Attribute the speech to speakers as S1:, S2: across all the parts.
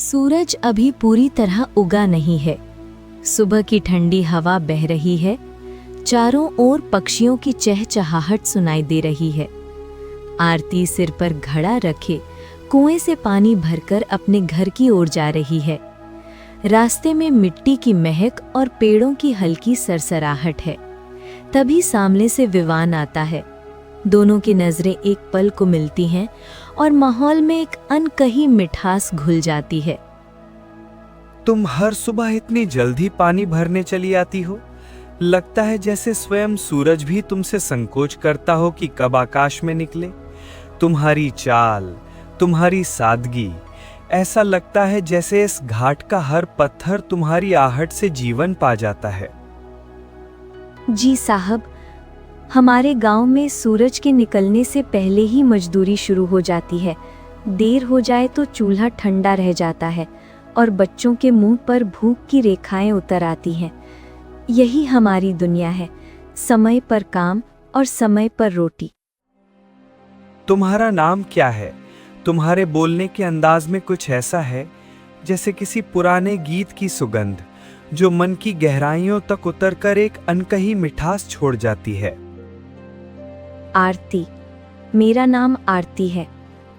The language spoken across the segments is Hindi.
S1: सूरज अभी पूरी तरह उगा नहीं है। सुबह की ठंडी हवा बह रही है। चारों ओर पक्षियों की चहचहाहट सुनाई दे रही है। आरती सिर पर घड़ा रखे कुएं से पानी भरकर अपने घर की ओर जा रही है। रास्ते में मिट्टी की महक और पेड़ों की हल्की सरसराहट है। तभी सामने से विवान आता है। दोनों की नजरें एक पल को मिलती हैं और माहौल में एक अनकही मिठास घुल जाती है।
S2: तुम हर सुबह इतनी जल्दी पानी भरने चली आती हो। लगता है जैसे स्वयं सूरज भी तुमसे संकोच करता हो कि कब आकाश में निकले। तुम्हारी चाल, तुम्हारी सादगी, ऐसा लगता है जैसे इस घाट का हर पत्थर तुम्हारी आहट से जीवन पा जाता है।
S1: जी साहब, हमारे गांव में सूरज के निकलने से पहले ही मजदूरी शुरू हो जाती है। देर हो जाए तो चूल्हा ठंडा रह जाता है और बच्चों के मुंह पर भूख की रेखाएं उतर आती हैं। यही हमारी दुनिया है, समय पर काम और समय पर रोटी।
S2: तुम्हारा नाम क्या है? तुम्हारे बोलने के अंदाज में कुछ ऐसा है जैसे किसी पुराने गीत की सुगंध, जो मन की गहराइयों तक उतरकर एक अनकही मिठास छोड़ जाती है।
S1: आरती, मेरा नाम आरती है,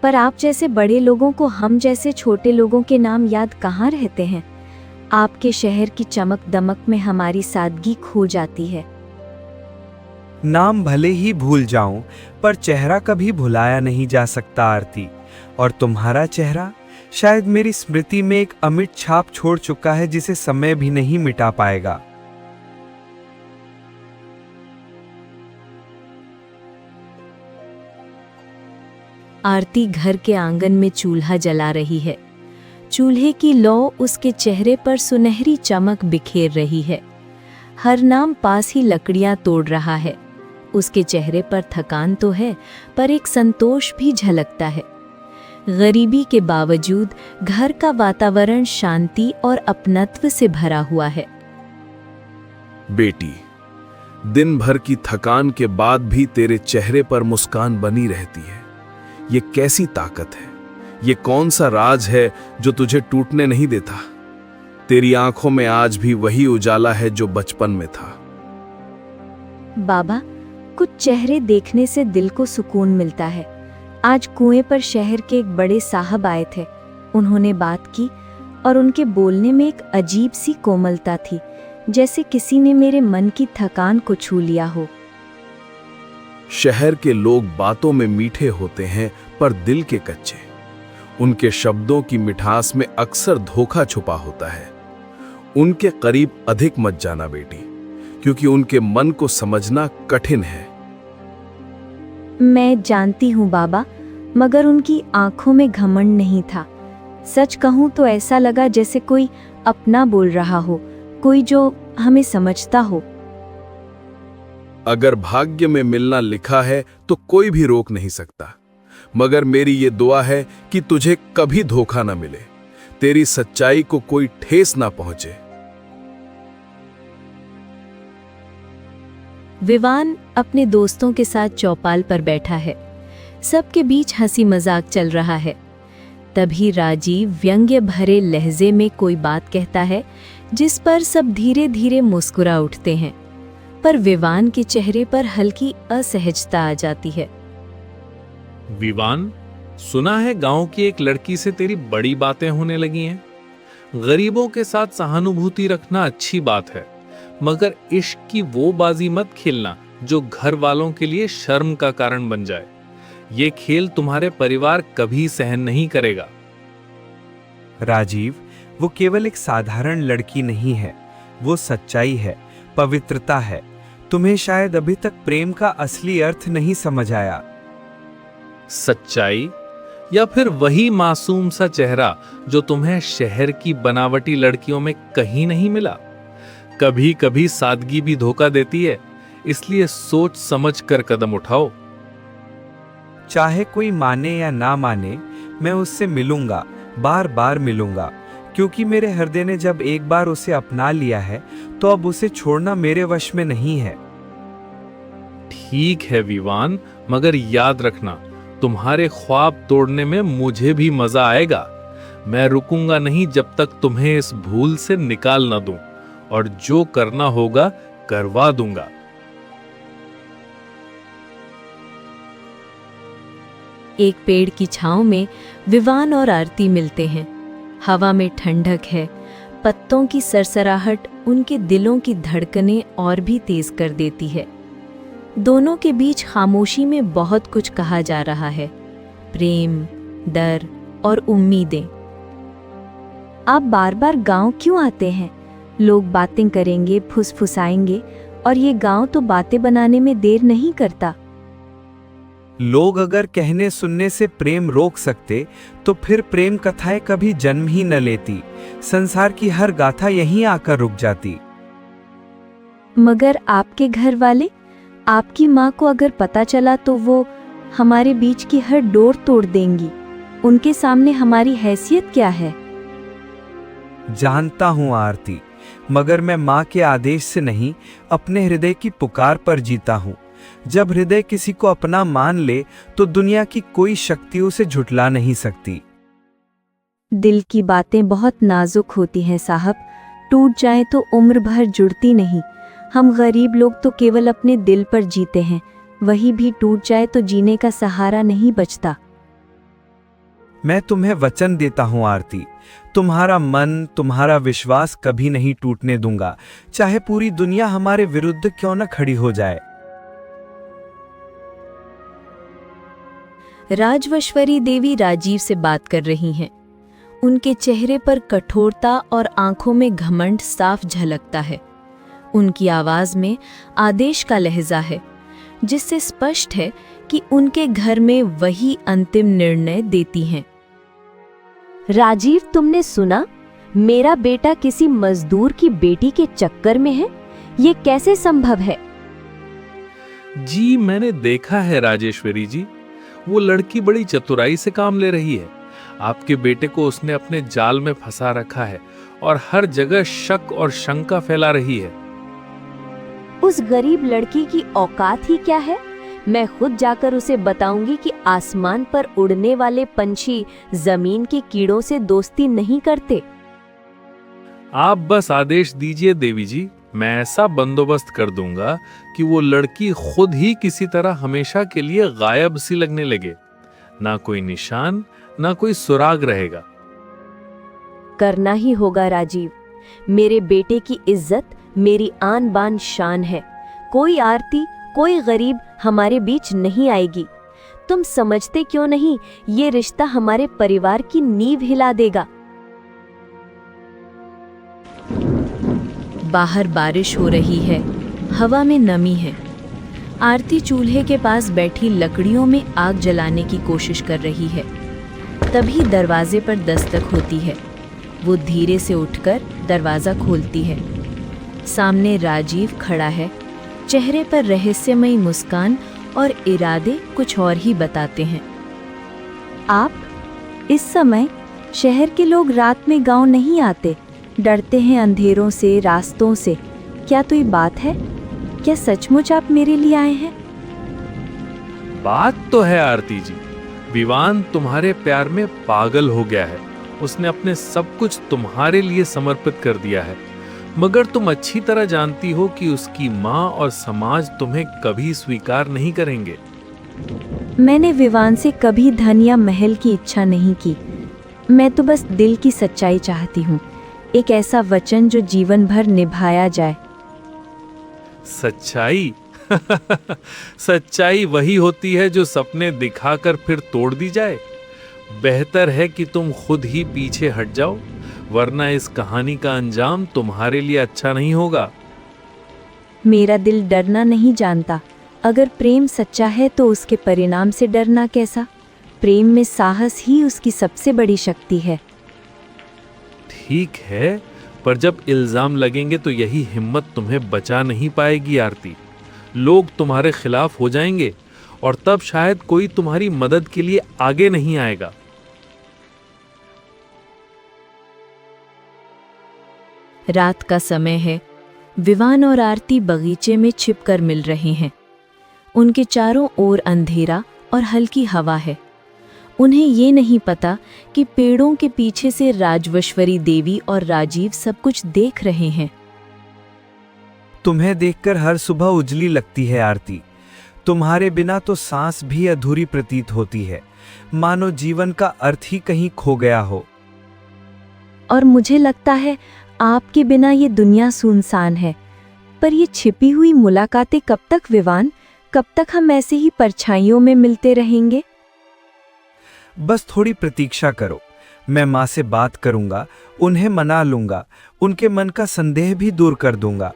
S1: पर आप जैसे बड़े लोगों को हम जैसे छोटे लोगों के नाम याद कहाँ रहते हैं। आपके शहर की चमक दमक में हमारी सादगी खो जाती है।
S2: नाम भले ही भूल जाऊं, पर चेहरा कभी भुलाया नहीं जा सकता आरती। और तुम्हारा चेहरा शायद मेरी स्मृति में एक अमिट छाप छोड़ चुका है, जिसे समय भी नहीं मिटा पाएगा।
S1: आरती घर के आंगन में चूल्हा जला रही है। चूल्हे की लौ उसके चेहरे पर सुनहरी चमक बिखेर रही है। हर नाम पास ही लकड़ियां तोड़ रहा है। उसके चेहरे पर थकान तो है, पर एक संतोष भी झलकता है। गरीबी के बावजूद घर का वातावरण शांति और अपनत्व से भरा हुआ है।
S3: बेटी, दिन भर की थकान के बाद भी तेरे चेहरे पर मुस्कान बनी रहती है। ये कैसी ताकत है? ये कौन सा राज है जो तुझे टूटने नहीं देता? तेरी आंखों में आज भी वही उजाला है जो बचपन में था।
S1: बाबा, कुछ चेहरे देखने से दिल को सुकून मिलता है। आज कुएं पर शहर के एक बड़े साहब आए थे। उन्होंने बात की और उनके बोलने में एक अजीब सी कोमलता थी, जैसे किसी ने मेरे मन की थकान को छू लिया हो।
S3: शहर के लोग बातों में मीठे होते हैं, पर दिल के कच्चे। उनके शब्दों की मिठास में अक्सर धोखा छुपा होता है। उनके करीब अधिक मत जाना बेटी, क्योंकि उनके मन को समझना कठिन है।
S1: मैं जानती हूँ बाबा, मगर उनकी आंखों में घमंड नहीं था। सच कहूँ तो ऐसा लगा जैसे कोई अपना बोल रहा हो, कोई जो हमें समझता हो।
S3: अगर भाग्य में मिलना लिखा है तो कोई भी रोक नहीं सकता। मगर मेरी ये दुआ है कि तुझे कभी धोखा ना मिले, तेरी सच्चाई को कोई ठेस ना पहुंचे।
S1: विवान अपने दोस्तों के साथ चौपाल पर बैठा है। सबके बीच हंसी मजाक चल रहा है। तभी राजीव व्यंग्य भरे लहजे में कोई बात कहता है, जिस पर सब धीरे धीरे मुस्कुरा उठते हैं। पर विवान के चेहरे पर हल्की असहजता आ जाती है।
S4: विवान, सुना है गांव की एक लड़की से तेरी बड़ी बातें होने लगी हैं। गरीबों के साथ सहानुभूति रखना अच्छी बात है, मगर इश्क की वो बाजी मत खेलना जो घर वालों के लिए शर्म का कारण बन जाए। ये खेल तुम्हारे परिवार कभी सहन नहीं करेगा।
S2: राजीव, वो केवल एक साधारण लड़की नहीं है, वो सच्चाई है, पवित्रता है। तुम्हें शायद अभी तक प्रेम का असली अर्थ नहीं समझ आया।
S4: सच्चाई या फिर वही मासूम सा चेहरा जो तुम्हें शहर की बनावटी लड़कियों में कहीं नहीं मिला? कभी कभी सादगी भी धोखा देती है, इसलिए सोच समझ कर कदम उठाओ।
S2: चाहे कोई माने या ना माने, मैं उससे मिलूंगा, बार बार मिलूंगा, क्योंकि मेरे हृदय ने जब एक बार उसे अपना लिया है तो अब उसे छोड़ना मेरे वश में नहीं है।
S4: ठीक है विवान, मगर याद रखना, तुम्हारे ख्वाब तोड़ने में मुझे भी मजा आएगा। मैं रुकूंगा नहीं जब तक तुम्हें इस भूल से निकाल न दूं, और जो करना होगा करवा दूंगा।
S1: एक पेड़ की छांव में विवान और आरती मिलते हैं। हवा में ठंडक है, पत्तों की सरसराहट उनके दिलों की धड़कनें और भी तेज कर देती है। दोनों के बीच खामोशी में बहुत कुछ कहा जा रहा है, प्रेम, डर और उम्मीदें। आप बार बार गांव क्यों आते हैं? लोग बातें करेंगे, फुसफुसाएंगे, और ये गांव तो बातें बनाने में देर नहीं करता।
S2: लोग अगर कहने सुनने से प्रेम रोक सकते तो फिर प्रेम कथाएं कभी जन्म ही न लेती। संसार की हर गाथा यहीं आकर रुक जाती।
S1: मगर आपके घर वाले, आपकी माँ को अगर पता चला तो वो हमारे बीच की हर डोर तोड़ देंगी। उनके सामने हमारी हैसियत क्या है?
S2: जानता हूँ आरती, मगर मैं माँ के आदेश से नहीं, अपने हृदय की पुकार पर जीता हूँ। जब हृदय किसी को अपना मान ले तो दुनिया की कोई शक्ति उसे झुठला नहीं सकती।
S1: दिल की बातें बहुत नाजुक होती हैं साहब, टूट जाए तो उम्र भर जुड़ती नहीं। हम गरीब लोग तो केवल अपने दिल पर जीते हैं, वही भी टूट जाए तो जीने का सहारा नहीं बचता।
S2: मैं तुम्हें वचन देता हूँ आरती, तुम्हारा मन, तुम्हारा विश्वास कभी नहीं टूटने दूंगा, चाहे पूरी दुनिया हमारे विरुद्ध क्यों न खड़ी हो जाए।
S1: राजवश्वरी देवी राजीव से बात कर रही हैं। उनके चेहरे पर कठोरता और आंखों में घमंड साफ झलकता है। उनकी आवाज में आदेश का लहजा है, जिससे स्पष्ट है कि उनके घर में वही अंतिम निर्णय देती हैं। राजीव, तुमने सुना? मेरा बेटा किसी मजदूर की बेटी के चक्कर में है। ये कैसे संभव है?
S4: जी, मैंने देखा है राजेश्वरी जी, वो लड़की बड़ी चतुराई से काम ले रही है। आपके बेटे को उसने अपने जाल में फंसा रखा है और हर जगह शक और शंका फैला रही है।
S1: उस गरीब लड़की की औकात ही क्या है? मैं खुद जाकर उसे बताऊंगी कि आसमान पर उड़ने वाले पंछी जमीन के कीड़ों से दोस्ती नहीं करते।
S4: आप बस आदेश दीजिए देवी जी, मैं ऐसा बंदोबस्त कर दूंगा कि वो लड़की खुद ही किसी तरह हमेशा के लिए गायब सी लगने लगे। ना कोई निशान, ना कोई सुराग रहेगा।
S1: करना ही होगा राजीव। मेरे बेटे की इज्जत मेरी आन बान शान है। कोई आरती, कोई गरीब हमारे बीच नहीं आएगी। तुम समझते क्यों नहीं, ये रिश्ता हमारे परिवार की नींव हिला देगा। बाहर बारिश हो रही है, हवा में नमी है। आरती चूल्हे के पास बैठी लकड़ियों में आग जलाने की कोशिश कर रही है। तभी दरवाजे पर दस्तक होती है। वो धीरे से उठकर दरवाज़ा खोलती है। सामने राजीव खड़ा है। चेहरे पर रहस्यमयी मुस्कान और इरादे कुछ और ही बताते हैं। आप? इस समय शहर के लोग रात में गांव नहीं आते, डरते हैं अंधेरों से, रास्तों से। क्या कोई बात है? क्या सचमुच आप मेरे लिए आए हैं?
S4: बात तो है आरती जी, विवान तुम्हारे प्यार में पागल हो गया है। उसने अपने सब कुछ तुम्हारे लिए समर्पित कर दिया है, मगर तुम अच्छी तरह जानती हो कि उसकी माँ और समाज तुम्हें कभी स्वीकार नहीं करेंगे।
S1: मैंने विवान से कभी धन या महल की इच्छा नहीं की। मैं तो बस दिल की सच्चाई चाहती हूँ, एक ऐसा वचन जो जीवन भर निभाया जाए।
S4: सच्चाई? सच्चाई वही होती है जो सपने दिखाकर फिर तोड़ दी जाए। बेहतर है कि तुम खुद ही पीछे हट जाओ, वरना इस कहानी का अंजाम तुम्हारे लिए अच्छा नहीं होगा।
S1: मेरा दिल डरना नहीं जानता। अगर प्रेम सच्चा है तो उसके परिणाम से डरना कैसा? प्रेम में साहस ही उसकी सबसे बड़ी शक्ति है।
S4: ठीक है, पर जब इल्जाम लगेंगे तो यही हिम्मत तुम्हें बचा नहीं पाएगी आरती। लोग तुम्हारे खिलाफ हो जाएंगे और तब शायद कोई तुम्हारी मदद के लिए आगे नहीं आएगा।
S1: रात का समय है। विवान और आरती बगीचे में छिपकर मिल रहे हैं। उनके चारों ओर अंधेरा और हल्की हवा है। उन्हें ये नहीं पता कि पेड़ों के पीछे से राजवश्वरी देवी और राजीव सब कुछ देख रहे हैं।
S2: तुम्हें देखकर हर सुबह उजली लगती है आरती। तुम्हारे बिना तो सांस भी अधूरी प्रतीत होती है, मानो जीवन का अर्थ ही कहीं खो गया हो।
S1: और मुझे लगता है आपके बिना ये दुनिया सुनसान है। पर ये छिपी हुई मुलाकातें कब तक विवान? कब तक हम ऐसे ही परछाइयों में मिलते रहेंगे?
S2: बस थोड़ी प्रतीक्षा करो। मैं माँ से बात करूंगा, उन्हें मना लूंगा, उनके मन का संदेह भी दूर कर दूंगा।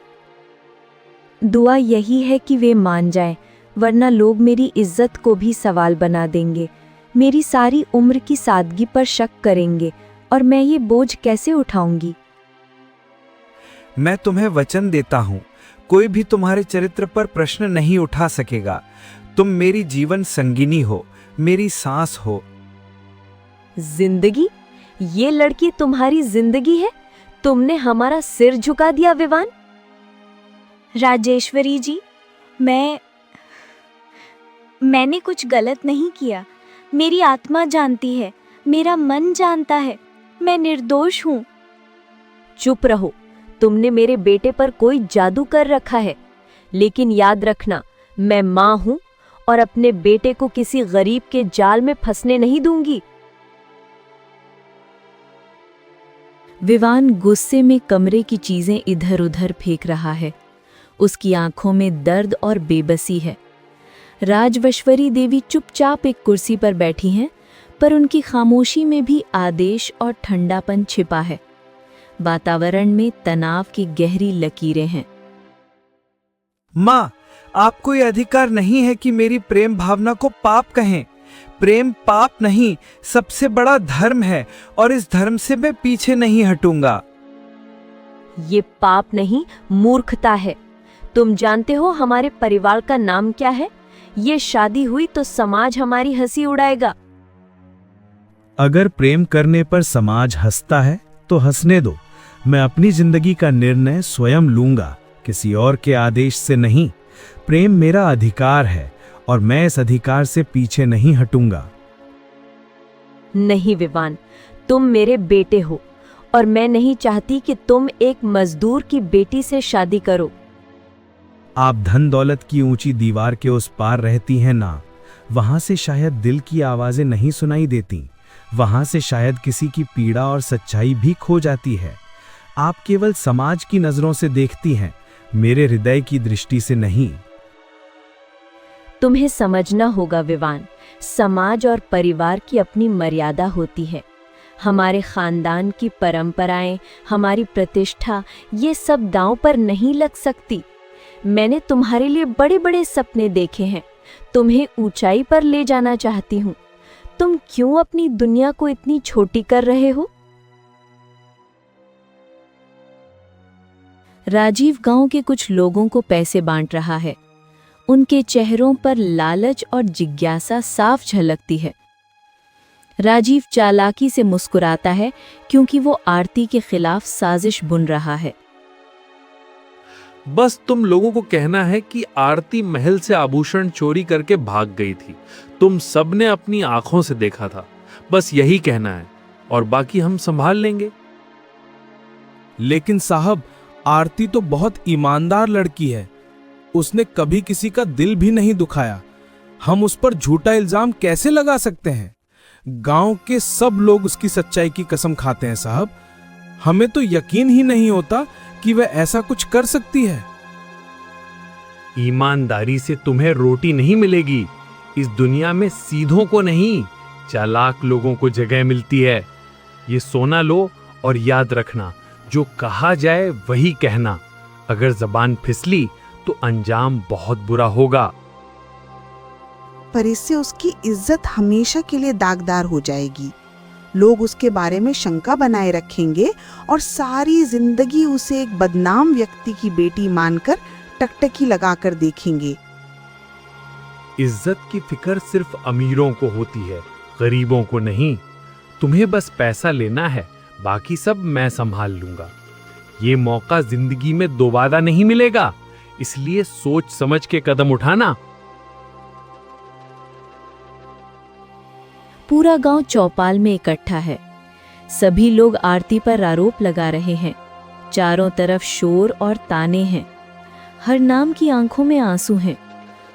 S1: दुआ यही है कि वे मान जाएं, वरना लोग मेरी इज्जत को भी सवाल बना देंगे। मेरी सारी उम्र की सादगी पर शक करेंगे और मैं ये बोझ कैसे उठाऊंगी?
S2: मैं तुम्हें वचन देता हूँ, कोई भी तुम्हारे चरित्र पर प्रश्न नहीं उठा सकेगा। तुम मेरी जीवन संगिनी हो, मेरी सांस हो।
S1: जिंदगी? ये लड़की तुम्हारी जिंदगी है? तुमने हमारा सिर झुका दिया विवान।
S5: राजेश्वरी जी, मैंने कुछ गलत नहीं किया। मेरी आत्मा जानती है, मेरा मन जानता है, मैं निर्दोष हूँ।
S1: चुप रहो, तुमने मेरे बेटे पर कोई जादू कर रखा है। लेकिन याद रखना, मैं माँ हूँ और अपने बेटे को किसी गरीब के जाल में फंसने नहीं दूंगी। विवान गुस्से में कमरे की चीजें इधर उधर फेंक रहा है। उसकी आंखों में दर्द और बेबसी है। राजवश्वरी देवी चुपचाप एक कुर्सी पर बैठी हैं, पर उनकी खामोशी में भी आदेश और ठंडापन छिपा है। वातावरण में तनाव की गहरी लकीरें हैं।
S2: माँ, आपको यह अधिकार नहीं है कि मेरी प्रेम भावना को पाप कहें। प्रेम पाप नहीं, सबसे बड़ा धर्म है और इस धर्म से मैं पीछे नहीं हटूंगा।
S1: ये पाप नहीं, मूर्खता है। तुम जानते हो हमारे परिवार का नाम क्या है? ये शादी हुई तो समाज हमारी हंसी उड़ाएगा।
S6: अगर प्रेम करने पर समाज हंसता है तो हंसने दो। मैं अपनी जिंदगी का निर्णय स्वयं लूंगा, किसी और के आदेश से नहीं। प्रेम मेरा अधिकार है और मैं इस अधिकार से पीछे नहीं हटूंगा।
S1: नहीं विवान, तुम मेरे बेटे हो और मैं नहीं चाहती कि तुम एक मजदूर की बेटी से शादी करो।
S6: आप धन दौलत की ऊंची दीवार के उस पार रहती हैं ना, वहां से शायद दिल की आवाजें नहीं सुनाई देती। वहां से शायद किसी की पीड़ा और सच्चाई भी खो जाती है। आप केवल समाज की नजरों से देखती हैं, मेरे हृदय की दृष्टि से नहीं।
S1: तुम्हें समझना होगा विवान, समाज और परिवार की अपनी मर्यादा होती है। हमारे खानदान की परंपराएं, हमारी प्रतिष्ठा, ये सब दांव पर नहीं लग सकती। मैंने तुम्हारे लिए बड़े बड़े सपने देखे हैं, तुम्हें ऊंचाई पर ले जाना चाहती हूँ। तुम क्यों अपनी दुनिया को इतनी छोटी कर रहे हो? राजीव गांव के कुछ लोगों को पैसे बांट रहा है। उनके चेहरों पर लालच और जिज्ञासा साफ झलकती है। राजीव चालाकी से मुस्कुराता है क्योंकि वो आरती के खिलाफ साजिश बुन रहा है।
S4: बस तुम लोगों को कहना है कि आरती महल से आभूषण चोरी करके भाग गई थी। तुम सबने अपनी आंखों से देखा था। बस यही कहना है और बाकी हम संभाल लेंगे।
S3: लेकिन साहब, आरती तो बहुत ईमानदार लड़की है। उसने कभी किसी का दिल भी नहीं दुखाया। हम उस पर झूठा इल्जाम कैसे लगा सकते हैं? गांव के सब लोग उसकी सच्चाई की कसम खाते हैं साहब। हमें तो यकीन ही नहीं होता कि वह ऐसा कुछ कर सकती है।
S4: ईमानदारी से तुम्हें रोटी नहीं मिलेगी। इस दुनिया में सीधों को नहीं, चालाक लोगों को जगह मिलती है। ये सोना लो और याद रखना, जो कहा जाए वही कहना। अगर जबान फिसली तो अंजाम बहुत बुरा होगा।
S7: पर इससे उसकी इज्जत हमेशा के लिए दागदार हो जाएगी। लोग उसके बारे में शंका बनाए रखेंगे और सारी जिंदगी उसे एक बदनाम व्यक्ति की बेटी मानकर टकटकी लगाकर देखेंगे।
S4: इज्जत की फिक्र सिर्फ अमीरों को होती है, गरीबों को नहीं। तुम्हें बस पैसा लेना है, बाकी सब मैं संभाल लूंगा। ये मौका जिंदगी में दोबारा नहीं मिलेगा, इसलिए सोच समझ के कदम उठाना।
S1: पूरा गांव चौपाल में इकट्ठा है। सभी लोग आरती पर आरोप लगा रहे हैं। चारों तरफ शोर और ताने हैं। हरनाम की आंखों में आंसू हैं।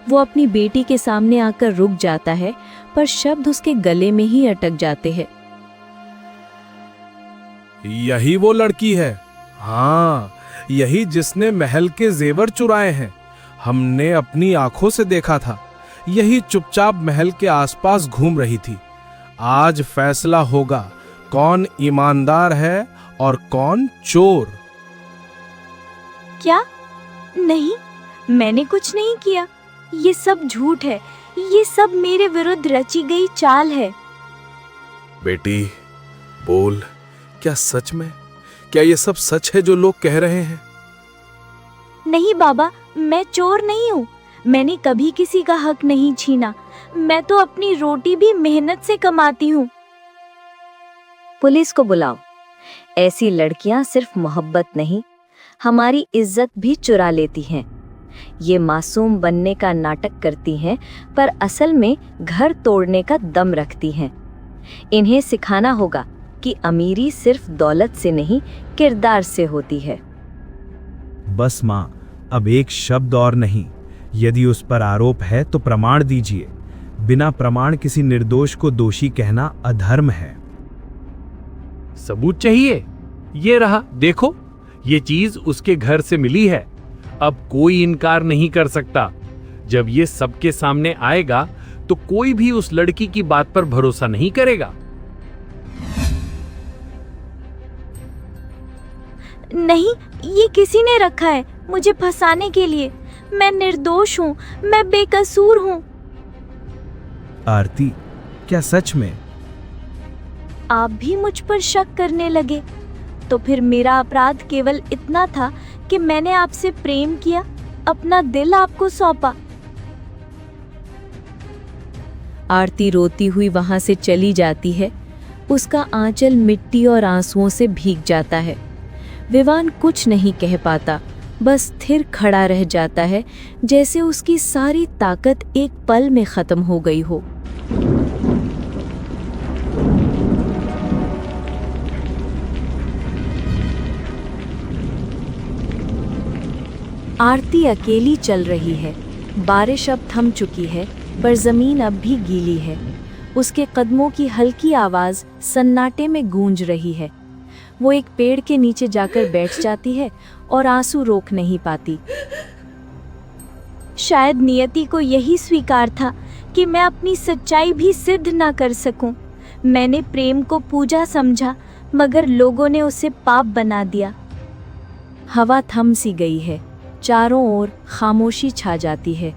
S1: वो अपनी बेटी के सामने आकर रुक जाता है, पर शब्द उसके गले में ही अटक जाते हैं।
S3: यही वो लड़की है। हाँ, यही जिसने महल के जेवर चुराए हैं। हमने अपनी आंखों से देखा था। यही चुपचाप महल के आसपास घूम रही थी। आज फैसला होगा कौन ईमानदार है और कौन चोर।
S5: क्या? नहीं, मैंने कुछ नहीं किया। ये सब झूठ है। ये सब मेरे विरुद्ध रची गई चाल है।
S3: बेटी बोल, क्या सच में? क्या ये सब सच है जो लोग कह रहे हैं?
S5: नहीं बाबा, मैं चोर नहीं हूँ। मैंने कभी किसी का हक नहीं छीना। मैं तो अपनी रोटी भी मेहनत से कमाती हूँ।
S1: पुलिस को बुलाओ। ऐसी लड़कियां सिर्फ मोहब्बत नहीं, हमारी इज्जत भी चुरा लेती हैं। ये मासूम बनने का नाटक करती हैं, पर असल में घर तोड़ने का दम रखती हैं। इन्हें सिखाना होगा कि अमीरी सिर्फ दौलत से नहीं, किरदार से होती है।
S6: बस माँ, अब एक शब्द और नहीं। यदि उस पर आरोप है तो प्रमाण दीजिए। बिना प्रमाण किसी निर्दोष को दोषी कहना अधर्म है।
S4: सबूत चाहिए? ये रहा, देखो, ये चीज उसके घर से मिली है। अब कोई इनकार नहीं कर सकता। जब ये सबके सामने आएगा तो कोई भी उस लड़की की बात पर भरोसा नहीं करेगा।
S5: नहीं, ये किसी ने रखा है मुझे फंसाने के लिए। मैं निर्दोष हूँ, मैं बेकसूर हूँ।
S6: आरती, क्या सच में?
S5: आप भी मुझ पर शक करने लगे? तो फिर मेरा अपराध केवल इतना था कि मैंने आपसे प्रेम किया, अपना दिल आपको सौंपा।
S1: आरती रोती हुई वहां से चली जाती है। उसका आंचल मिट्टी और आंसुओं से भीग जाता है। विवान कुछ नहीं कह पाता, बस स्थिर खड़ा रह जाता है, जैसे उसकी सारी ताकत एक पल में खत्म हो गई हो। आरती अकेली चल रही है। बारिश अब थम चुकी है, पर जमीन अब भी गीली है। उसके कदमों की हल्की आवाज सन्नाटे में गूंज रही है। वो एक पेड़ के नीचे जाकर बैठ जाती है और आंसू रोक नहीं पाती।
S5: शायद नियति को यही स्वीकार था कि मैं अपनी सच्चाई भी सिद्ध ना कर सकूं। मैंने प्रेम को पूजा समझा, मगर लोगों ने उसे पाप बना दिया।
S1: हवा थम सी गई है। चारों ओर खामोशी छा जाती है।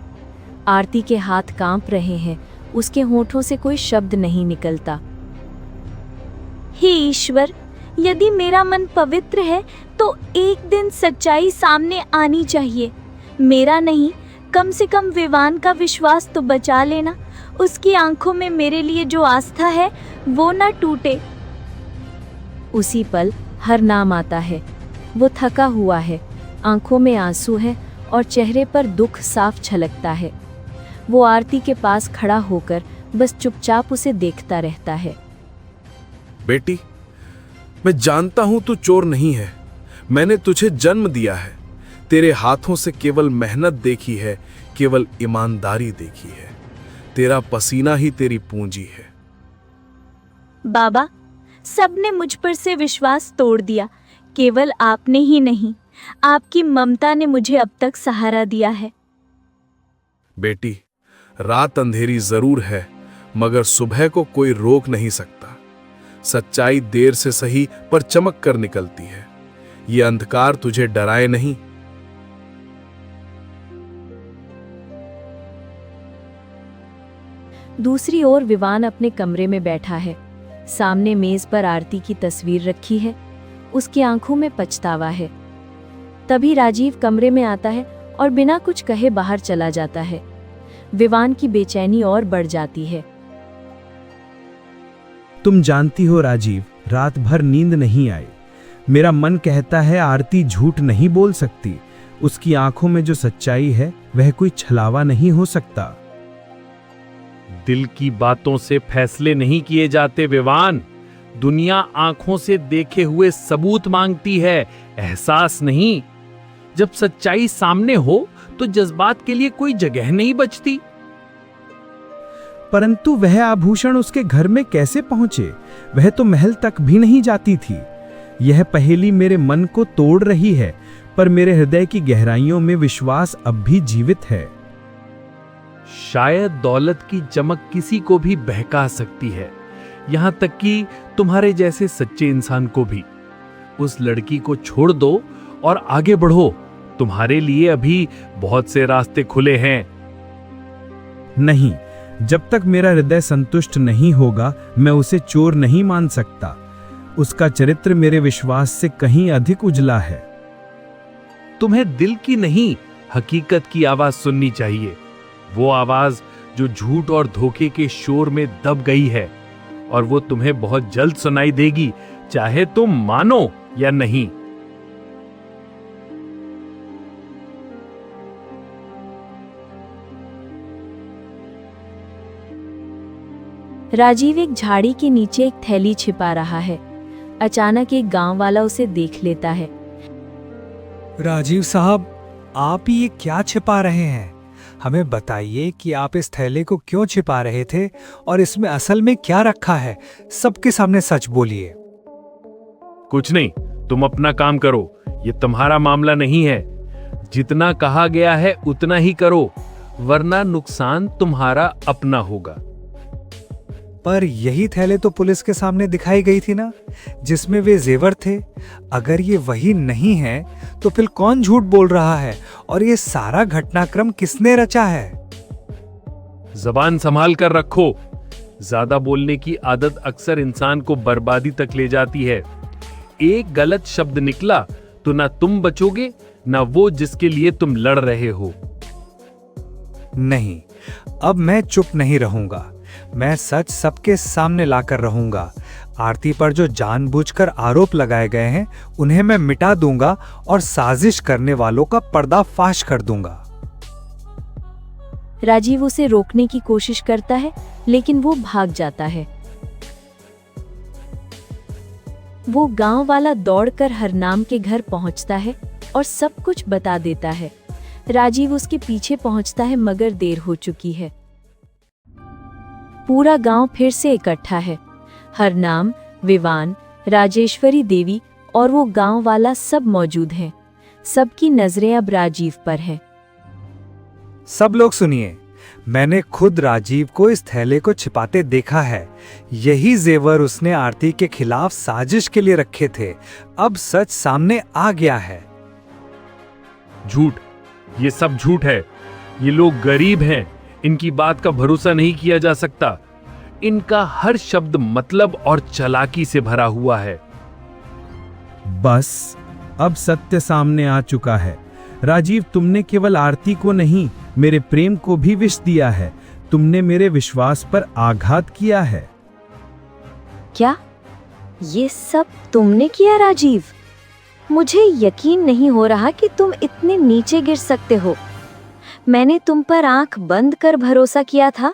S1: आरती के हाथ कांप रहे हैं। उसके होठों से कोई शब्द नहीं निकलता।
S5: हे ईश्वर, यदि मेरा मन पवित्र है तो एक दिन सच्चाई सामने आनी चाहिए। मेरा नहीं, कम से कम विवान का विश्वास तो बचा लेना। उसकी आंखों में मेरे लिए जो आस्था है वो ना टूटे।
S1: उसी पल हरनाम आता है। वो थका हुआ है, आंखों में आंसू है और चेहरे पर दुख साफ छलकता है। वो आरती के पास खड़ा होकर बस चुपचाप उसे देखता रहता है।
S3: बेटी, मैं जानता हूं तू चोर नहीं है। मैंने तुझे जन्म दिया है। तेरे हाथों से केवल मेहनत देखी है, केवल ईमानदारी देखी है। तेरा पसीना ही तेरी पूंजी है।
S5: बाबा, सबने मुझ पर से विश्वास तोड़ दिया। केवल आपने ही नहीं, आपकी ममता ने मुझे अब तक सहारा दिया है।
S3: बेटी, रात अंधेरी जरूर है, मगर सुबह को कोई रोक नहीं सकता। सच्चाई देर से सही पर चमक कर निकलती है। ये अंधकार तुझे डराए नहीं।
S1: दूसरी ओर विवान अपने कमरे में बैठा है। सामने मेज पर आरती की तस्वीर रखी है। उसकी आंखों में पछतावा है। तभी राजीव कमरे में आता है और बिना कुछ कहे बाहर चला जाता है। विवान की बेचैनी और बढ़ जाती है।
S6: तुम जानती हो राजीव, रात भर नींद नहीं आई। मेरा मन कहता है आरती झूठ नहीं बोल सकती। उसकी आंखों में जो सच्चाई है वह कोई छलावा नहीं हो सकता।
S4: दिल की बातों से फैसले नहीं किए जाते विवान। दुनिया आंखों से देखे हुए सबूत मांगती है, एहसास नहीं। जब सच्चाई सामने हो तो जज्बात के लिए कोई जगह नहीं बचती।
S6: परंतु वह आभूषण उसके घर में कैसे पहुंचे? वह तो महल तक भी नहीं जाती थी। यह पहेली मेरे मन को तोड़ रही है, पर मेरे हृदय की गहराइयों में विश्वास अब भी जीवित है।
S4: शायद दौलत की चमक किसी को भी बहका सकती है, यहां तक कि तुम्हारे जैसे सच्चे इंसान को भी। उस लड़की को छोड़ दो और आगे बढ़ो। तुम्हारे लिए अभी बहुत से रास्ते खुले हैं।
S6: नहीं, जब तक मेरा हृदय संतुष्ट नहीं होगा, मैं उसे चोर नहीं मान सकता। उसका चरित्र मेरे विश्वास से कहीं अधिक उजला है।
S4: तुम्हें दिल की नहीं, हकीकत की आवाज सुननी चाहिए। वो आवाज जो झूठ और धोखे के शोर में दब गई है, और वो तुम्हें बहुत जल्द सुनाई देगी, चाहे तुम मानो या नहीं।
S1: राजीव एक झाड़ी के नीचे एक थैली छिपा रहा है। अचानक एक गांव वाला उसे देख लेता है।
S8: राजीव साहब, आप ये क्या छिपा रहे हैं? हमें बताइए कि आप इस थैले को क्यों छिपा रहे थे और इसमें असल में क्या रखा है। सबके सामने सच बोलिए।
S4: कुछ नहीं, तुम अपना काम करो, ये तुम्हारा मामला नहीं है। जितना कहा गया है उतना ही करो, वरना नुकसान तुम्हारा अपना होगा।
S8: पर यही थैले तो पुलिस के सामने दिखाई गई थी ना, जिसमें वे जेवर थे। अगर ये वही नहीं है तो फिर कौन झूठ बोल रहा है और ये सारा घटनाक्रम किसने रचा है?
S4: जबान संभाल कर रखो। ज्यादा बोलने की आदत अक्सर इंसान को बर्बादी तक ले जाती है। एक गलत शब्द निकला तो ना तुम बचोगे, ना वो जिसके लिए तुम लड़ रहे हो।
S8: नहीं, अब मैं चुप नहीं रहूंगा। मैं सच सबके सामने लाकर रहूंगा। आरती पर जो जानबूझकर आरोप लगाए गए हैं उन्हें मैं मिटा दूंगा और साजिश करने वालों का पर्दाफाश कर दूंगा।
S1: राजीव उसे रोकने की कोशिश करता है, लेकिन वो भाग जाता है। वो गांव वाला दौड़कर हरनाम के घर पहुंचता है और सब कुछ बता देता है। राजीव उसके पीछे पहुंचता है, मगर देर हो चुकी है। पूरा गांव फिर से इकट्ठा है। हरनाम, विवान, राजेश्वरी देवी और वो गांव वाला सब मौजूद हैं। सबकी नजरें अब राजीव पर हैं।
S8: सब लोग सुनिए, मैंने खुद राजीव को इस थैले को छिपाते देखा है। यही जेवर उसने आरती के खिलाफ साजिश के लिए रखे थे। अब सच सामने आ गया है।
S4: झूठ, ये सब झूठ है। ये लोग गरीब हैं, इनकी बात का भरोसा नहीं किया जा सकता। इनका हर शब्द मतलब और चालाकी से भरा हुआ है।
S6: बस, अब सत्य सामने आ चुका है। राजीव, तुमने केवल आरती को नहीं, मेरे प्रेम को भी विष दिया है। तुमने मेरे विश्वास पर आघात किया है।
S5: क्या ये सब तुमने किया राजीव? मुझे यकीन नहीं हो रहा कि तुम इतने नीचे गिर सकते हो। मैंने तुम पर आंख बंद कर भरोसा किया था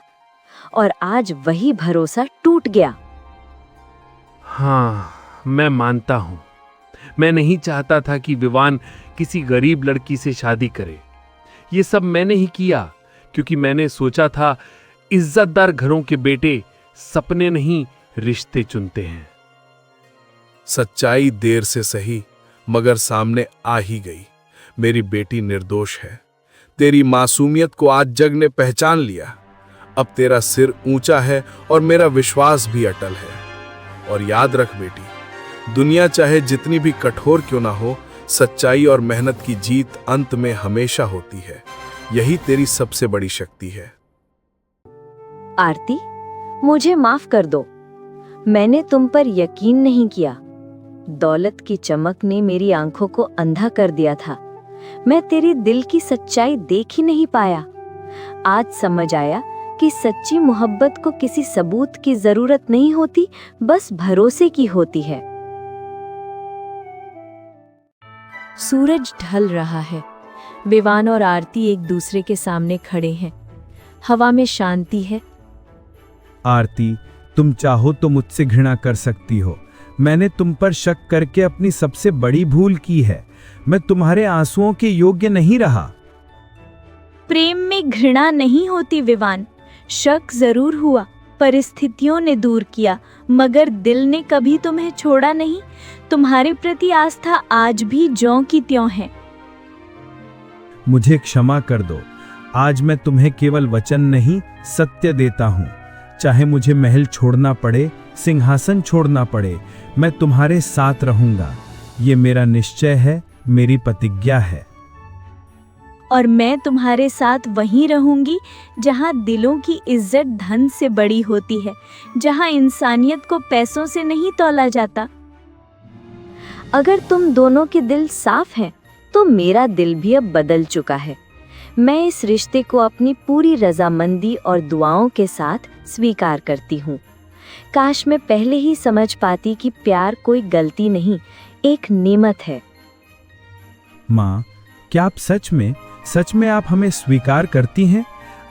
S5: और आज वही भरोसा टूट गया।
S4: हाँ, मैं मानता हूं। मैं नहीं चाहता था कि विवान किसी गरीब लड़की से शादी करे। ये सब मैंने ही किया क्योंकि मैंने सोचा था इज्जतदार घरों के बेटे सपने नहीं रिश्ते चुनते हैं।
S3: सच्चाई देर से सही मगर सामने आ ही गई। मेरी बेटी निर्दोष है। तेरी मासूमियत को आज जग ने पहचान लिया। अब तेरा सिर ऊंचा है और मेरा विश्वास भी अटल है। और याद रख बेटी, दुनिया चाहे जितनी भी कठोर क्यों ना हो, सच्चाई और मेहनत की जीत अंत में हमेशा होती है। यही तेरी सबसे बड़ी शक्ति है।
S5: आरती, मुझे माफ कर दो। मैंने तुम पर यकीन नहीं किया। दौलत की चमक ने मेरी आंखों को अंधा कर दिया था। मैं तेरी दिल की सच्चाई देख ही नहीं पाया। आज समझ आया कि सच्ची मोहब्बत को किसी सबूत की जरूरत नहीं होती, बस भरोसे की होती है।
S1: सूरज ढल रहा है। विवान और आरती एक दूसरे के सामने खड़े हैं। हवा में शांति है।
S6: आरती, तुम चाहो तो मुझसे घृणा कर सकती हो। मैंने तुम पर शक करके अपनी सबसे बड़ी भूल की है। मैं तुम्हारे आंसुओं के योग्य नहीं रहा।
S5: प्रेम में घृणा नहीं होती विवान, शक जरूर हुआ, परिस्थितियों ने दूर किया, मगर दिल ने कभी तुम्हें छोड़ा नहीं। तुम्हारे प्रति आस्था आज भी ज्यों की त्यों है।
S6: मुझे क्षमा कर दो। आज मैं तुम्हें केवल वचन नहीं, सत्य देता हूँ। चाहे मुझे महल छोड़ना पड़े, सिंहासन छोड़ना पड़े, मैं तुम्हारे साथ रहूंगा। ये मेरा निश्चय है, मेरी प्रतिज्ञा है।
S5: और मैं तुम्हारे साथ वहीं रहूंगी जहां दिलों की इज्जत धन से बड़ी होती है, जहां इंसानियत को पैसों से नहीं तौला जाता।
S1: अगर तुम दोनों के दिल साफ हैं, तो मेरा दिल भी अब बदल चुका है। मैं इस रिश्ते को अपनी पूरी रजामंदी और दुआओं के साथ स्वीकार करती हूँ। काश मैं पहले ही समझ पाती कि प्यार कोई गलती नहीं, एक नेमत है।
S6: माँ, क्या आप सच में आप हमें स्वीकार करती हैं?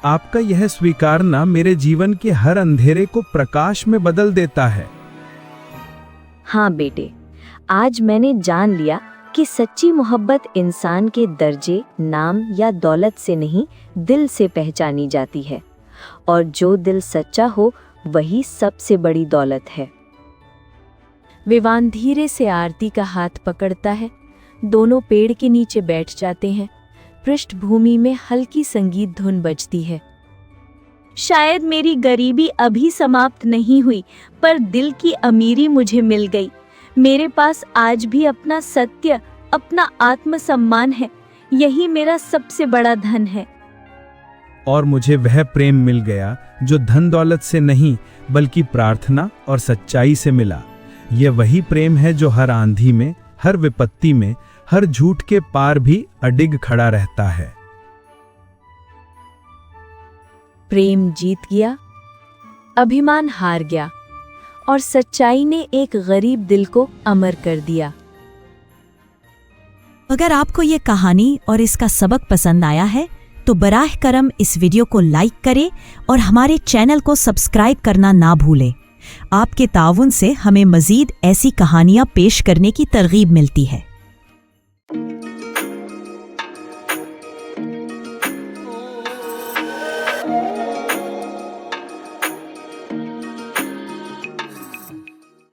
S6: आपका यह स्वीकारना मेरे जीवन के हर अंधेरे को प्रकाश में बदल देता है।
S1: हाँ बेटे, आज मैंने जान लिया कि सच्ची मोहब्बत इंसान के दर्जे, नाम या दौलत से नहीं, दिल से पहचानी जाती है। और जो दिल सच्चा हो, वही सबसे बड़ी दौलत है।
S5: विवान धीरे से आरती का हाथ पकड़ता है। दोनों पेड़ के नीचे बैठ जाते हैं। पृष्ठभूमि में हल्की संगीत धुन बजती है। शायद मेरी गरीबी अभी समाप्त नहीं हुई, पर दिल की अमीरी मुझे मिल गई। मेरे पास आज भी अपना सत्य, अपना आत्मसम्मान है। यही मेरा सबसे बड़ा धन है।
S6: और मुझे वह प्रेम मिल गया जो धन दौलत से नहीं, बल्कि प्रार्थना और सच्चाई से मिला। यह वही प्रेम है जो हर आंधी में, हर विपत्ति में, हर झूठ के पार भी अडिग खड़ा रहता है।
S5: प्रेम जीत गया, अभिमान हार गया, और सच्चाई ने एक गरीब दिल को अमर कर दिया।
S9: अगर आपको ये कहानी और इसका सबक पसंद आया है तो बराह करम इस वीडियो को लाइक करें और हमारे चैनल को सब्सक्राइब करना ना भूलें। आपके ताउन से हमें मज़ीद ऐसी कहानियाँ पेश करने की तरगीब मिलती है।